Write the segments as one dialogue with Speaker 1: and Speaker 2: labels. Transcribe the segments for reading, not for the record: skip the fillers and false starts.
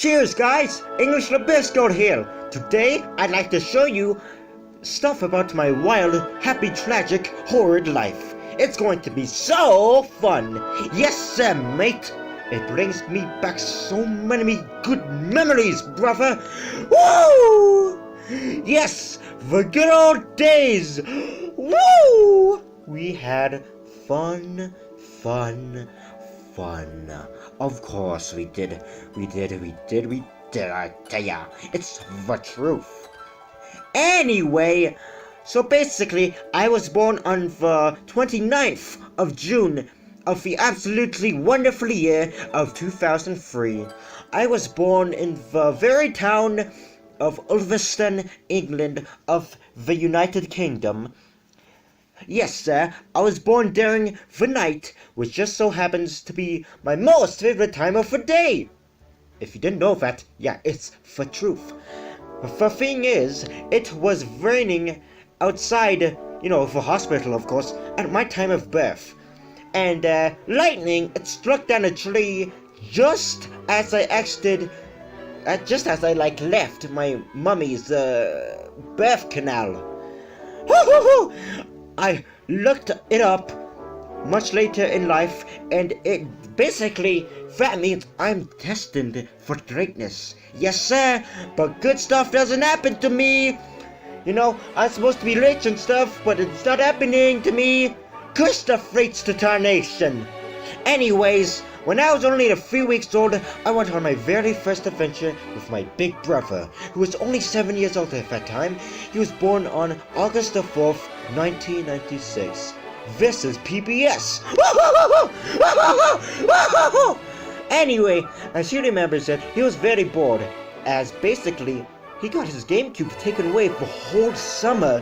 Speaker 1: Cheers guys, English Rabisco here. Today I'd like to show you stuff about my wild, happy, tragic, horrid life. It's going to be so fun. Yes sir, mate. It brings me back so many good memories, brother. Woo! Yes, the good old days. Woo! We had fun. Of course we did. I tell ya, it's the truth. Anyway, so basically, I was born on the 29th of June of the absolutely wonderful year of 2003. I was born in the very town of Ulverston, England, of the United Kingdom. Yes, sir, I was born during the night, which just so happens to be my most favorite time of the day. If you didn't know that, yeah, it's the truth. The thing is, it was raining outside, the hospital, of course, at my time of birth. And lightning, it struck down a tree just as I exited, left my mummy's birth canal. I looked it up much later in life, and it basically, that means I'm destined for greatness. Yes sir, but good stuff doesn't happen to me. I'm supposed to be rich and stuff, but it's not happening to me. Curse the fates to tarnation. Anyways, when I was only a few weeks old, I went on my very first adventure with my big brother, who was only 7 years old at that time. He was born on August the 4th, 1996. This is PBS. Anyway, as he remembers it, he was very bored, as basically, he got his GameCube taken away for whole summer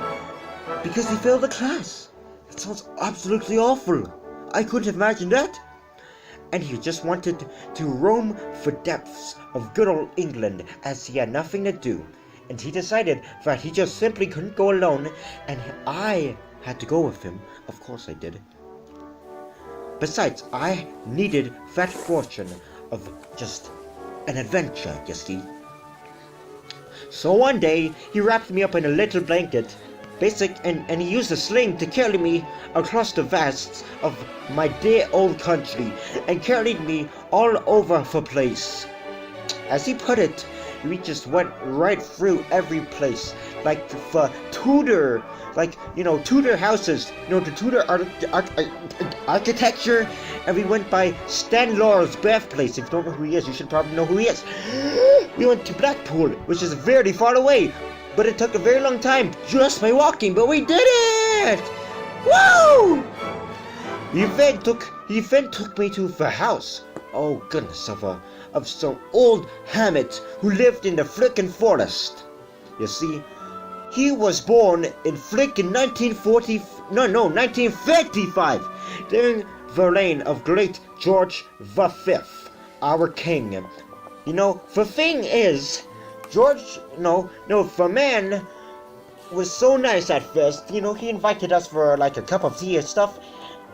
Speaker 1: because he failed the class. That sounds absolutely awful. I couldn't imagine that. And he just wanted to roam the depths of good old England as he had nothing to do. And he decided that he just simply couldn't go alone, and I had to go with him. Of course I did. Besides, I needed that fortune of just an adventure, you see. So one day, he wrapped me up in a little blanket, and he used a sling to carry me across the vasts of my dear old country, and carried me all over the place. As he put it, we just went right through every place, like the Tudor, Tudor houses, the Tudor architecture, and we went by Stan Laurel's birthplace. If you don't know who he is, you should probably know who he is. We went to Blackpool, which is very far away, but it took a very long time just by walking, but we did it! Woo! He then took me to the house, oh goodness, of some old hermit who lived in the frickin' forest. You see, he was born in frickin' 1935, during the reign of great George V, our king. The thing is, the man was so nice at first. He invited us for a cup of tea and stuff,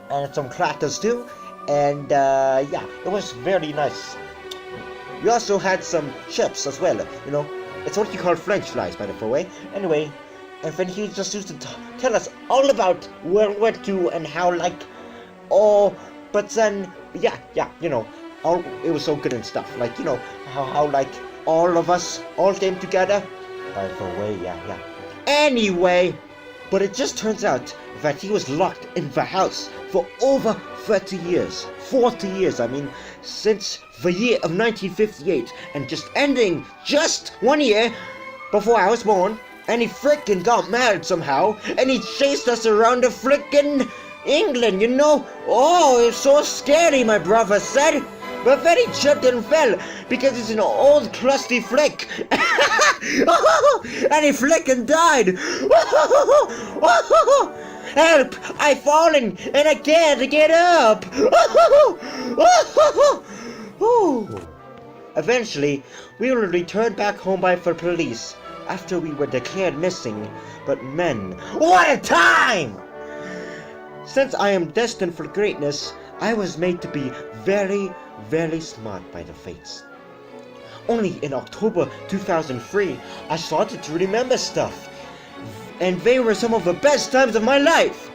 Speaker 1: and some crackers too, and it was very nice. We also had some chips as well, it's what you call French fries, by the way. Anyway, and then he just used to tell us all about World War II and how, but then, it was so good and stuff, how all of us all came together. By the way, yeah. Anyway, but it just turns out that he was locked in the house for over 30 years. 40 years, since the year of 1958, and just ending just 1 year before I was born, and he frickin' got mad somehow, and he chased us around the frickin' England, Oh, it's so scary, my brother said. But then he tripped and fell, because he's an old crusty flick. And he frickin' died. Help! I've fallen, and I can't get up. Eventually, we were returned back home by the police, after we were declared missing. But men, what a time! Since I am destined for greatness, I was made to be very, very smart by the fates. only in October 2003 I started to remember stuff. And they were some of the best times of my life.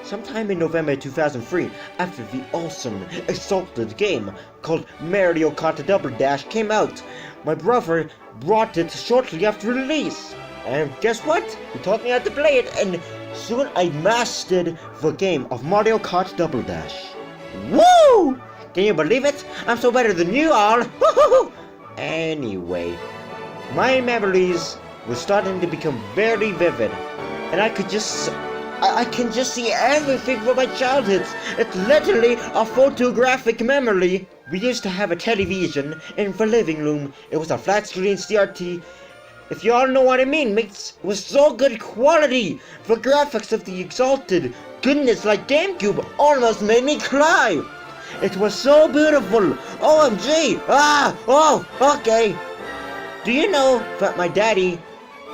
Speaker 1: Sometime in November 2003, after the awesome, exalted game called Mario Kart Double Dash came out, my brother brought it shortly after release. And guess what? He taught me how to play it, and soon I mastered the game of Mario Kart Double Dash. Woo! Can you believe it? I'm so better than you all! Anyway, my memories were starting to become very vivid, and I can just see everything from my childhood. It's literally a photographic memory. We used to have a television in the living room. It was a flat screen CRT. If you all know what I mean, it was so good quality. The graphics of the exalted goodness like GameCube almost made me cry. It was so beautiful. OMG. Okay. Do you know that my daddy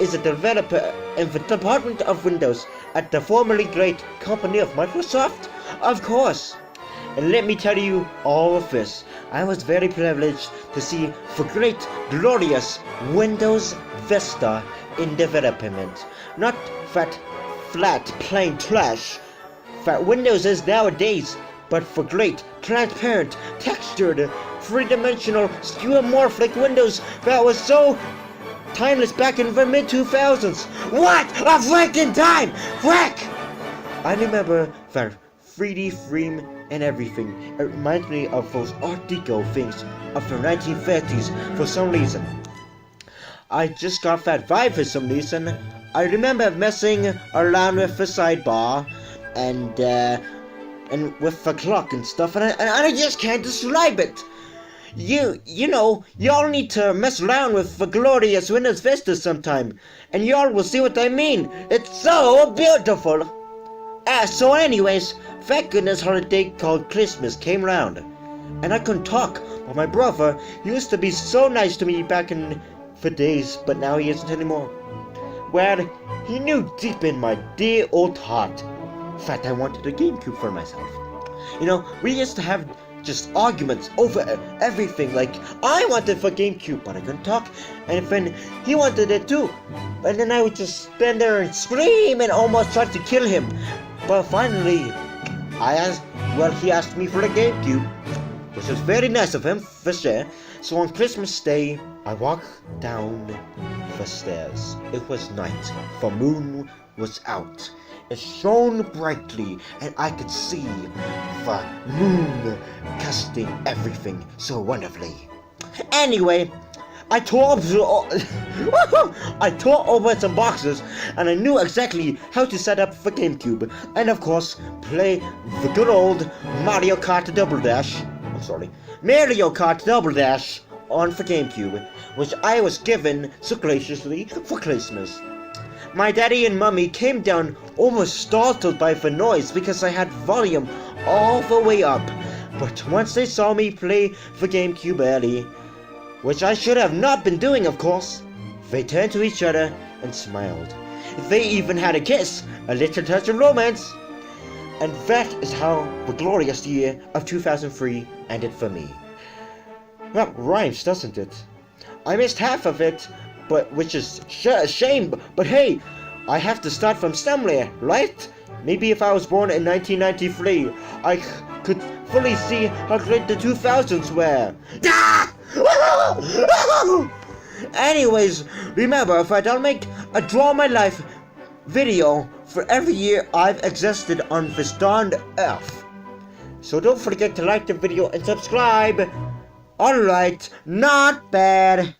Speaker 1: is a developer in the department of Windows at the formerly great company of Microsoft? Of course. And let me tell you all of this. I was very privileged to see the great, glorious Windows Vista in development. Not that flat, plain trash that Windows is nowadays, but for great, transparent, textured, three-dimensional, skeuomorphic Windows that was so timeless back in the mid-2000s. What a freaking time! Frick! I remember that 3D frame and everything. It reminds me of those Art Deco things of the 1930s for some reason. I just got that vibe for some reason. I remember messing around with the sidebar and with the clock and stuff, and I just can't describe it. Y'all need to mess around with the glorious Windows Vista sometime, and y'all will see what I mean. It's so beautiful. So anyways, that goodness holiday called Christmas came round, and I couldn't talk, but my brother used to be so nice to me back in the days, but now he isn't anymore. Well, he knew deep in my dear old heart that I wanted a GameCube for myself. We used to have just arguments over everything, like I wanted for GameCube, but I couldn't talk, and then he wanted it too, and then I would just stand there and scream and almost try to kill him. But finally, he asked me for the GameCube, which was very nice of him, for sure. So on Christmas Day, I walked down the stairs. It was night. The moon was out. It shone brightly, and I could see the moon casting everything so wonderfully. Anyway, I tore open some boxes, and I knew exactly how to set up the GameCube, and of course, play the good old Mario Kart Double Dash on the GameCube, which I was given so graciously for Christmas. My daddy and mummy came down almost startled by the noise because I had volume all the way up, but once they saw me play the GameCube early, which I should have not been doing, of course, they turned to each other and smiled. They even had a kiss, a little touch of romance. And that is how the glorious year of 2003 ended for me. That rhymes, doesn't it? I missed half of it, which is a shame, but hey, I have to start from somewhere, right? Maybe if I was born in 1993, I could fully see how great the 2000s were. Anyways, remember that I'll make a Draw My Life video for every year I've existed on this darned earth. So don't forget to like the video and subscribe. Alright, not bad.